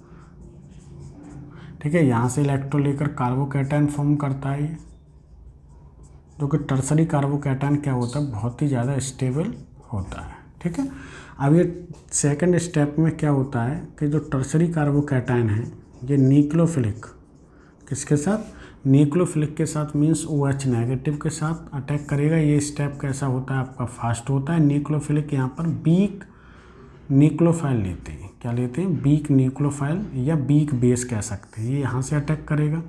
ठीक है, यहाँ से इलेक्ट्रॉन लेकर कार्बोकैटायन फॉर्म करता है ये, जो कि टर्सरी कार्बोकैटायन क्या होता है? बहुत ही ज़्यादा स्टेबल होता है। ठीक है, अब ये सेकंड स्टेप में क्या होता है कि जो टर्सरी कार्बोकैटायन है ये न्यूक्लियोफिलिक किसके साथ? न्यूक्लियोफिलिक के साथ, मीन्स OH नेगेटिव के साथ अटैक करेगा। ये स्टेप कैसा होता है आपका? फास्ट होता है। न्यूक्लियोफिलिक यहाँ पर वीक न्यूक्लियोफाइल लेते हैं। क्या लेते हैं? वीक न्यूक्लियोफाइल या वीक बेस कह सकते हैं। ये यहाँ से अटैक करेगा,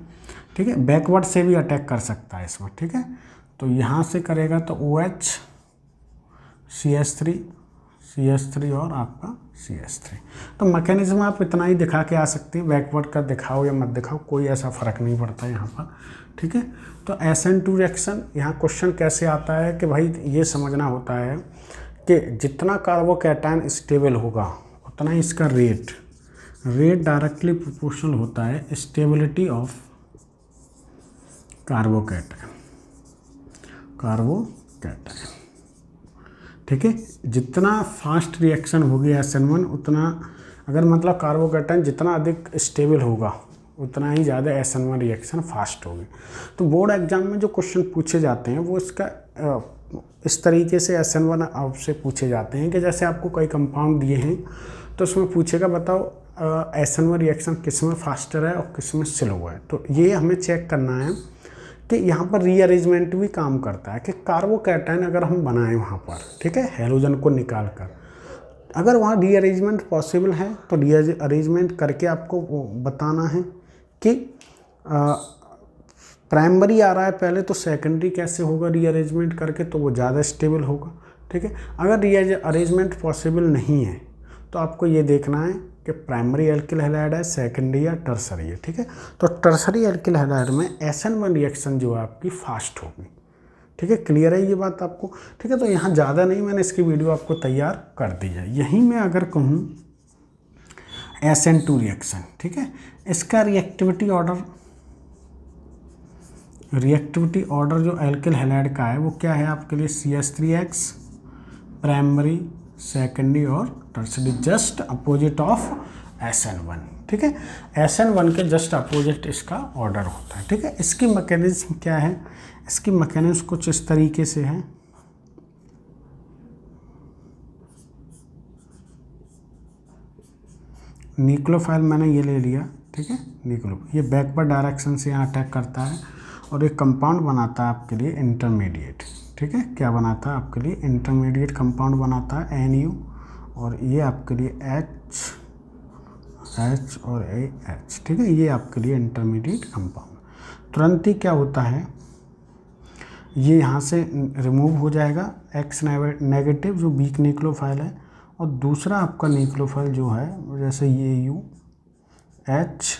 ठीक है। बैकवर्ड से भी अटैक कर सकता है इसमें, ठीक है। तो यहाँ से करेगा तो OH CH3 और आपका CH3। तो मैकेनिज्म आप इतना ही दिखा के आ सकते हैं, बैकवर्ड का दिखाओ या मत दिखाओ, कोई ऐसा फ़र्क नहीं पड़ता यहाँ पर, ठीक है। तो SN2 रिएक्शन, यहाँ क्वेश्चन कैसे आता है कि भाई ये समझना होता है कि जितना कार्बोकैटायन स्टेबल होगा उतना ही इसका रेट डायरेक्टली प्रोपोर्शनल होता है स्टेबिलिटी ऑफ कार्बोकैटायन, ठीक है। जितना फास्ट रिएक्शन होगी SN1 उतना, अगर मतलब कार्बोकैटायन जितना अधिक स्टेबल होगा उतना ही ज़्यादा SN1 रिएक्शन फास्ट होगी। तो बोर्ड एग्जाम में जो क्वेश्चन पूछे जाते हैं वो इसका इस तरीके से SN1 आपसे पूछे जाते हैं कि जैसे आपको कई कंपाउंड दिए हैं तो उसमें पूछेगा बताओ SN1 रिएक्शन किस में फास्टर है और किस में स्लो है। तो ये हमें चेक करना है कि यहाँ पर रीअरेंजमेंट भी काम करता है कि कार्बोकैटायन अगर हम बनाएं वहाँ पर, ठीक है, हेलोजन को निकाल कर, अगर वहाँ रीअरेंजमेंट पॉसिबल है तो रीअरेंजमेंट करके आपको बताना है कि प्राइमरी आ रहा है पहले तो सेकेंडरी कैसे होगा रीअरेंजमेंट करके, तो वो ज़्यादा स्टेबल होगा, ठीक है। अगर रीअरेंजमेंट पॉसिबल नहीं है तो आपको ये देखना है कि प्राइमरी एल्किल हैलाइड है, सेकेंडरी या टर्सरी है, ठीक है। तो टर्सरी एल्किल हैलाइड में SN1 रिएक्शन जो है आपकी फास्ट होगी, ठीक है। क्लियर है ये बात आपको, ठीक है। तो यहाँ ज़्यादा नहीं, मैंने इसकी वीडियो आपको तैयार कर दी है। यहीं मैं अगर कहूँ SN2 रिएक्शन, ठीक है, इसका रिएक्टिविटी ऑर्डर जो एल्किल हैलाइड का है वो क्या है आपके लिए? CH3X, प्राइमरी, सेकेंडरी और tertiary, just opposite of SN1, ठीक है। SN1 के जस्ट अपोजिट इसका ऑर्डर होता है, ठीक है। इसकी मैकेनिज्म क्या है? इसकी मैकेनिज्म कुछ इस तरीके से है। न्यूक्लियोफाइल मैंने ये ले लिया, ठीक है। ये बैकवर्ड डायरेक्शन से यहाँ अटैक करता है और एक कंपाउंड बनाता है आपके लिए इंटरमीडिएट, ठीक है। क्या बनाता है आपके लिए? इंटरमीडिएट कंपाउंड बनाता है NU, और ये आपके लिए H और AH, ठीक है। ये आपके लिए इंटरमीडिएट कंपाउंड। तुरंत ही क्या होता है, ये यहाँ से रिमूव हो जाएगा X नेगेटिव जो वीक न्यूक्लियोफाइल है, और दूसरा आपका न्यूक्लियोफाइल जो है जैसे ये U, H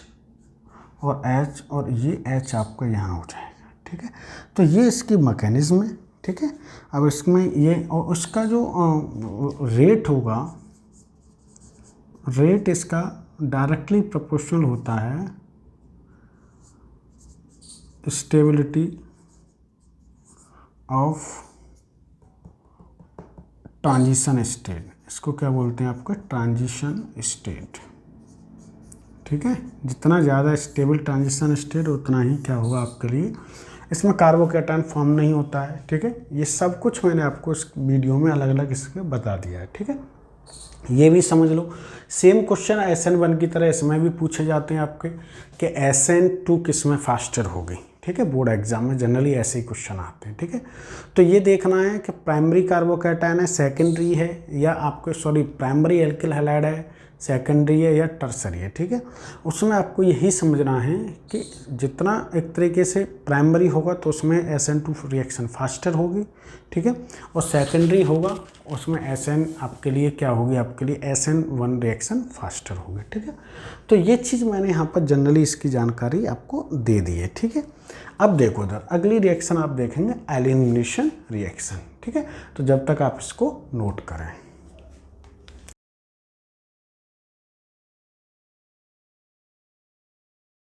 और H और ये H आपका यहाँ हो जाएगा, ठीक है। तो ये इसकी मैकेनिज्म है, ठीक है। अब इसमें ये और उसका जो रेट होगा, रेट इसका डायरेक्टली प्रोपोर्शनल होता है स्टेबिलिटी ऑफ ट्रांजिशन स्टेट। इसको क्या बोलते हैं आपको? ट्रांजिशन स्टेट, ठीक है। जितना ज़्यादा स्टेबल ट्रांजिशन स्टेट उतना ही क्या होगा आपके लिए, इसमें कार्बोकैटायन फॉर्म नहीं होता है, ठीक है। ये सब कुछ मैंने आपको इस वीडियो में अलग अलग इसके बता दिया है, ठीक है। ये भी समझ लो। सेम क्वेश्चन SN1 की तरह इसमें भी पूछे जाते हैं आपके कि SN2 किस में फास्टर होगी, ठीक है। बोर्ड एग्जाम में जनरली ऐसे ही क्वेश्चन आते हैं, ठीक है। तो ये देखना है कि प्राइमरी कार्बोकैटायन है, सेकेंडरी है या आपके प्राइमरी एल्किल हैलाइड है, सेकेंडरी है या टर्सरी है, ठीक है। उसमें आपको यही समझना है कि जितना एक तरीके से प्राइमरी होगा तो उसमें SN2 रिएक्शन फास्टर होगी, ठीक है, और सेकेंडरी होगा उसमें SN आपके लिए क्या होगी, आपके लिए SN1 रिएक्शन फास्टर होगी, ठीक है। तो ये चीज़ मैंने यहाँ पर जनरली इसकी जानकारी आपको दे दी है, ठीक है। अब देखो इधर अगली रिएक्शन आप देखेंगे एलिमिनेशन रिएक्शन, ठीक है। तो जब तक आप इसको नोट करें।